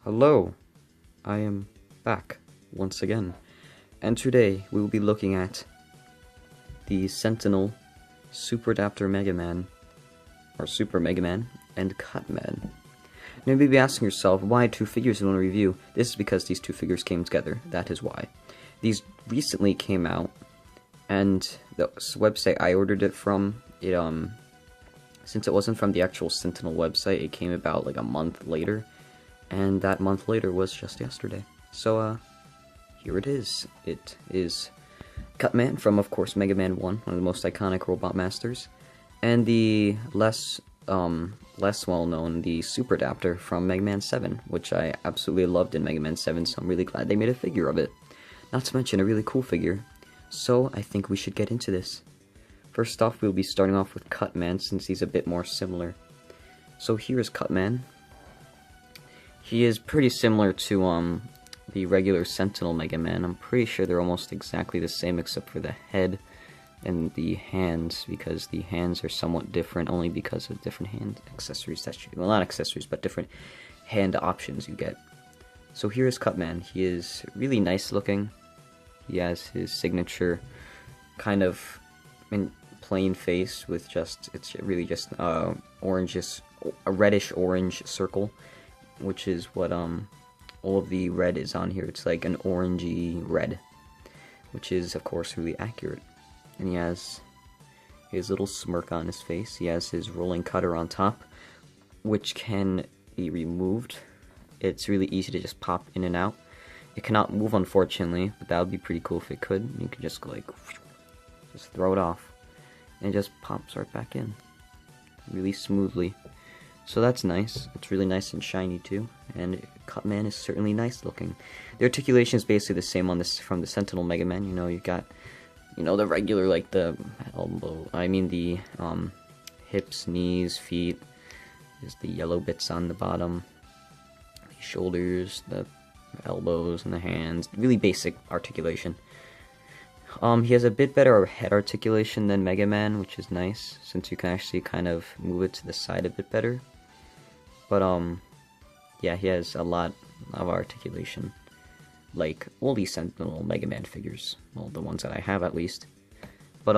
Hello, I am back once again, and today we will be looking at the Sentinel, Super Adaptor Mega Man, or Super Mega Man, and Cut Man. Now you may be asking yourself, why two figures in one review? This is because these two figures came together, that is why. These recently came out, and the website I ordered it from, since it wasn't from the actual Sentinel website, it came about like a month later. And that month later was just yesterday. So, here it is. It is Cutman from, of course, Mega Man 1, one of the most iconic Robot Masters. And the less well-known, the Super Adaptor from Mega Man 7, which I absolutely loved in Mega Man 7, so I'm really glad they made a figure of it. Not to mention a really cool figure. So, I think we should get into this. First off, we'll be starting off with Cutman, since he's a bit more similar. So here is Cutman. He is pretty similar to the regular Sentinel Mega Man. I'm pretty sure they're almost exactly the same except for the head and the hands, because the hands are somewhat different only because of different hand accessories that well, not accessories, but different hand options you get. So here is Cutman. He is really nice looking. He has his signature kind of plain face with it's really just a reddish orange circle, which is what all of the red is on here. It's like an orangey red, which is of course really accurate. And he has his little smirk on his face. He has his rolling cutter on top, which can be removed. It's really easy to just pop in and out. It cannot move, unfortunately, but that would be pretty cool if it could. You could just go like, just throw it off, and it just pops right back in, really smoothly. So that's nice. It's really nice and shiny too, and Cutman is certainly nice looking. The articulation is basically the same on this from the Sentinel Mega Man. You know, you got, the regular, like the the hips, knees, feet. There's the yellow bits on the bottom, the shoulders, the elbows, and the hands. Really basic articulation. He has a bit better head articulation than Mega Man, which is nice, since you can actually kind of move it to the side a bit better. But, yeah, he has a lot of articulation, like all these Sentinel Mega Man figures, well, the ones that I have at least. But,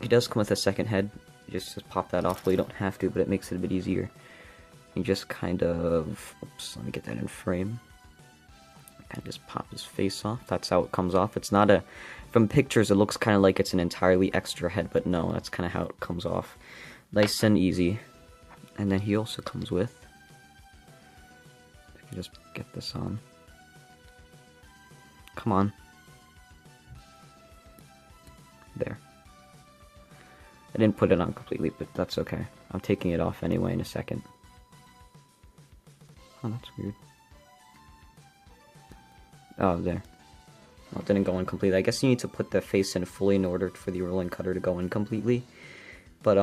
he does come with a second head. You just pop that off. Well, you don't have to, but it makes it a bit easier. You just kind of, oops, let me get that in frame. Kind of just pop his face off. That's how it comes off. It's not from pictures it looks kind of like it's an entirely extra head, but no, that's kind of how it comes off. Nice and easy. And then he also comes with, I can just get this on. Come on. There. I didn't put it on completely, but that's okay. I'm taking it off anyway in a second. Oh, that's weird. Oh, there. Well, it didn't go in completely. I guess you need to put the face in fully in order for the rolling cutter to go in completely. But,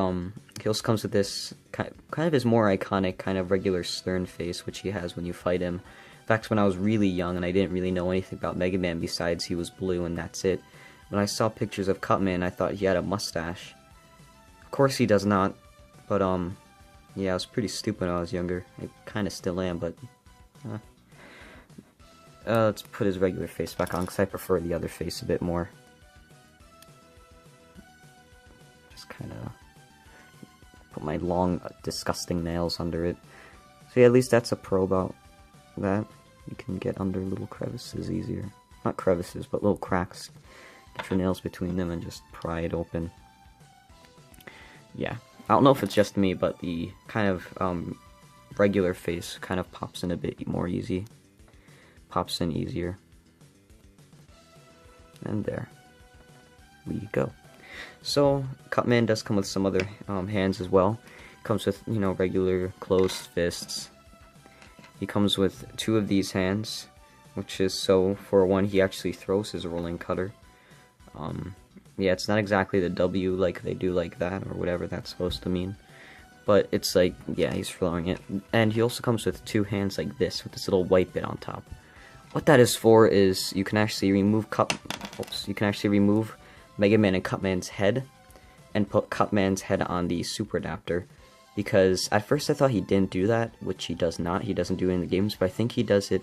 he also comes with this kind of his more iconic, kind of regular stern face, which he has when you fight him. In fact, when I was really young and I didn't really know anything about Mega Man besides he was blue and that's it, when I saw pictures of Cutman, I thought he had a mustache. Of course he does not, but, yeah, I was pretty stupid when I was younger. I kind of still am, but, let's put his regular face back on, because I prefer the other face a bit more. Just kind of put my long, disgusting nails under it. So yeah, at least that's a pro about that. You can get under little crevices easier. Not crevices, but little cracks. Get your nails between them and just pry it open. Yeah. I don't know if it's just me, but the kind of regular face kind of pops in a bit more easy. Pops in easier. And there we go. So, Cutman does come with some other hands as well. Comes with, regular closed fists. He comes with two of these hands, which is so, for one, he actually throws his rolling cutter. Yeah, it's not exactly the W like they do like that, or whatever that's supposed to mean. But it's like, yeah, he's throwing it. And he also comes with two hands like this, with this little white bit on top. What that is for is you can actually remove Mega Man and Cutman's head, and put Cutman's head on the Super Adaptor, because at first I thought he didn't do that, which he does not. He doesn't do it in the games, but I think he does it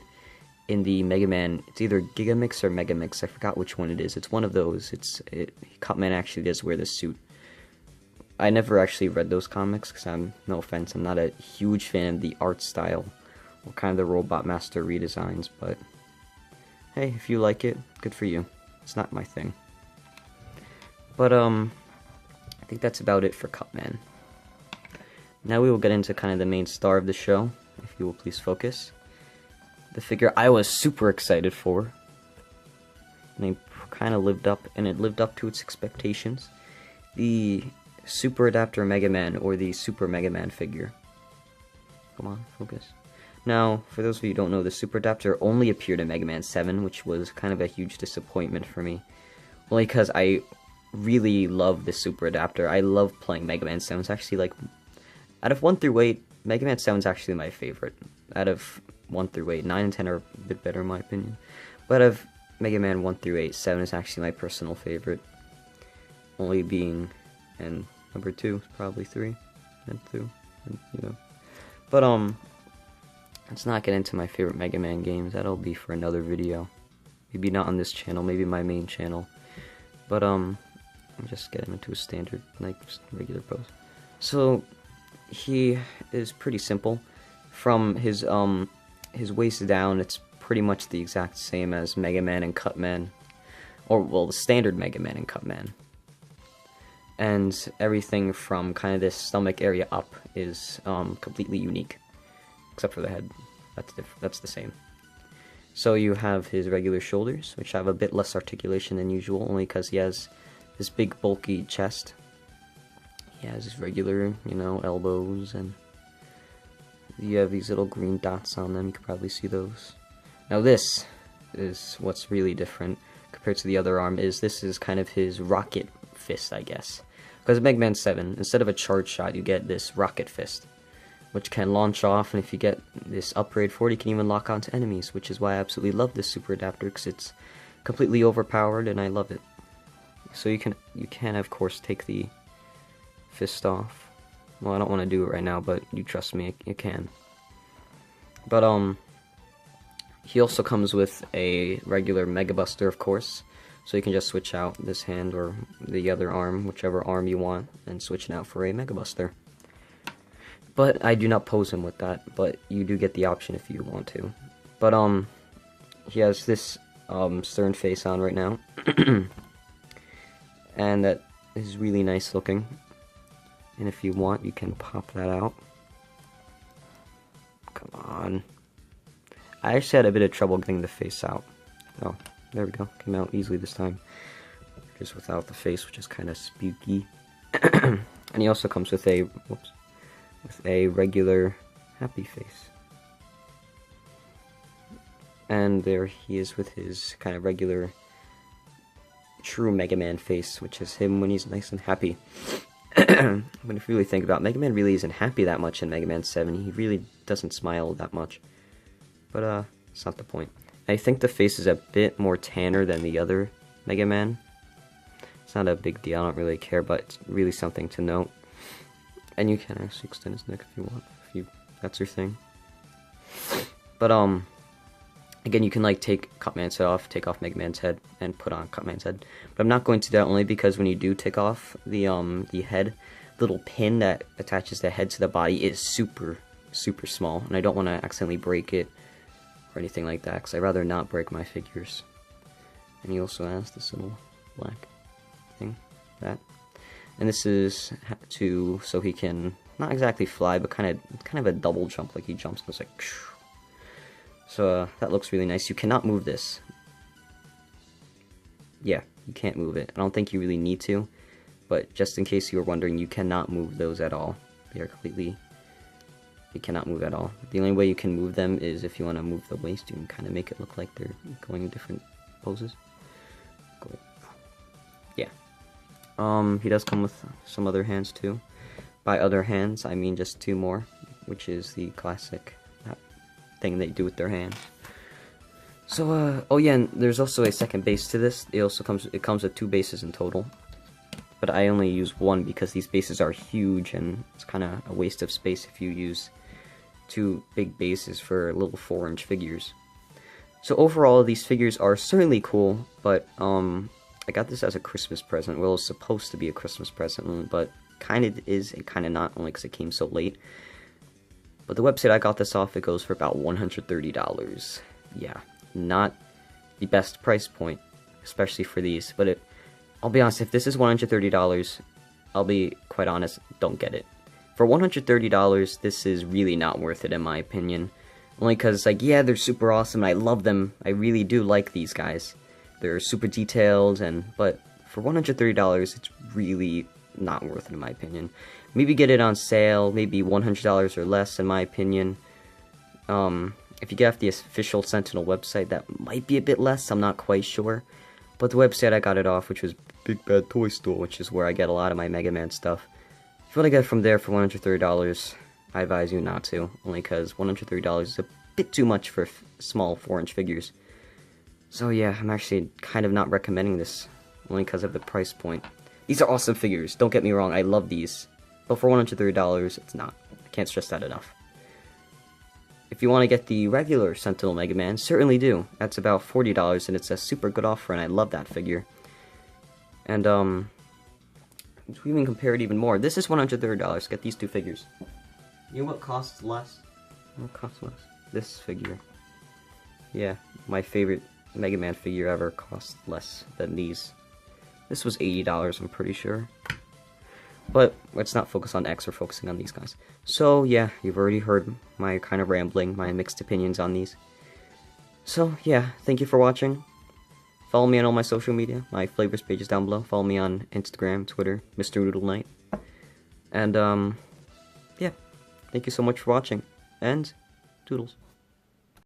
in the Mega Man. It's either Gigamix or Megamix. I forgot which one it is. It's one of those. Cutman actually does wear the suit. I never actually read those comics because no offense, I'm not a huge fan of the art style or kind of the Robot Master redesigns, but hey, if you like it, good for you. It's not my thing. But I think that's about it for Cutman. Now we will get into kind of the main star of the show, if you will please focus. The figure I was super excited for, and it kind of lived up to its expectations. The Super Adaptor Mega Man, or the Super Mega Man figure. Come on, focus. Now, for those of you who don't know, the Super Adaptor only appeared in Mega Man 7, which was kind of a huge disappointment for me. Only because I really love the Super Adaptor. I love playing Mega Man 7. It's actually like, out of 1 through 8, Mega Man 7 is actually my favorite. Out of 1 through 8, 9 and 10 are a bit better in my opinion. But of Mega Man 1 through 8, 7 is actually my personal favorite. Only being, and number 2 is probably 3, and 2, and, you know. But let's not get into my favorite Mega Man games. That'll be for another video. Maybe not on this channel, maybe my main channel. But I'm just getting into a standard, like, just regular pose. So he is pretty simple. From his waist down, it's pretty much the exact same as Mega Man and Cutman, or well, the standard Mega Man and Cutman. And everything from kind of this stomach area up is completely unique, except for the head. That's the same. So you have his regular shoulders, which have a bit less articulation than usual, only because he has this big bulky chest. He has his regular, you know, elbows, and you have these little green dots on them. You can probably see those. Now this is what's really different compared to the other arm. This is kind of his rocket fist, I guess. Because in Mega Man 7, instead of a charge shot, you get this rocket fist, which can launch off, and if you get this upgrade for it, you can even lock onto enemies, which is why I absolutely love this Super Adaptor, because it's completely overpowered, and I love it. So you can of course take the fist off. Well, I don't want to do it right now, but you trust me, you can. But he also comes with a regular Mega Buster, of course, so you can just switch out this hand or the other arm, whichever arm you want, and switch it out for a Mega Buster. But I do not pose him with that, but you do get the option if you want to. But he has this stern face on right now, and that is really nice looking. And if you want, you can pop that out. Come on. I actually had a bit of trouble getting the face out. Oh, there we go. Came out easily this time. Just without the face, which is kind of spooky. And he also comes with a, with a regular happy face. And there he is with his kind of regular true Mega Man face, which is him when he's nice and happy. But if you really think about it, Mega Man really isn't happy that much in Mega Man 7. He really doesn't smile that much. But it's not the point. I think the face is a bit more tanner than the other Mega Man. It's not a big deal, I don't really care, but it's really something to note. And you can actually extend his neck if you want, if that's your thing. But again, you can like take Cutman's head off, take off Mega Man's head, and put on Cutman's head. But I'm not going to do that, only because when you do take off the head, little pin that attaches the head to the body is super, super small, and I don't want to accidentally break it or anything like that, because I'd rather not break my figures. And he also has this little black thing, that. And this is so he can not exactly fly, but kind of a double jump, like he jumps and goes like. Phew. So that looks really nice. You cannot move this. Yeah, you can't move it. I don't think you really need to, but just in case you were wondering, you cannot move those at all. They are completely. You cannot move at all. The only way you can move them is if you want to move the waist. You can kind of make it look like they're going in different poses. Cool. Yeah. He does come with some other hands too. By other hands, I mean just 2 more, which is the classic thing they do with their hands. So, oh yeah, and there's also a second base to this. It comes with 2 bases in total. but I only use one because these bases are huge and it's kind of a waste of space if you use two big bases for little 4-inch figures. So overall, these figures are certainly cool, but I got this as a Christmas present. Well, it's supposed to be a Christmas present, but kind of is and kind of not, only because it came so late. But the website I got this off, it goes for about $130. Yeah, not the best price point, especially for these. But I'll be honest, if this is $130, I'll be quite honest, don't get it. For $130, this is really not worth it in my opinion. Only because, like, yeah, they're super awesome, and I love them. I really do like these guys. They're super detailed, but for $130, it's really not worth it in my opinion. Maybe get it on sale, maybe $100 or less in my opinion. If you get off the official Sentinel website, that might be a bit less, I'm not quite sure. But the website I got it off, which was Big Bad Toy Store, which is where I get a lot of my Mega Man stuff. If you want to get it from there for $130, I advise you not to, only because $130 is a bit too much for small 4-inch figures. So yeah, I'm actually kind of not recommending this, only because of the price point. These are awesome figures, don't get me wrong, I love these. But for $130, it's not. I can't stress that enough. If you want to get the regular Sentinel Mega Man, certainly do. That's about $40, and it's a super good offer, and I love that figure. And, to even compare it even more, this is $130. Get these two figures. You know what costs less? What costs less? This figure. Yeah, my favorite Mega Man figure ever costs less than these. This was $80, I'm pretty sure. But let's not focus on X, we're focusing on these guys. So yeah, you've already heard my kind of rambling, my mixed opinions on these. So yeah, thank you for watching. Follow me on all my social media, my flavors page is down below. Follow me on Instagram, Twitter, Mr. Noodle Knight. And yeah, thank you so much for watching, and toodles.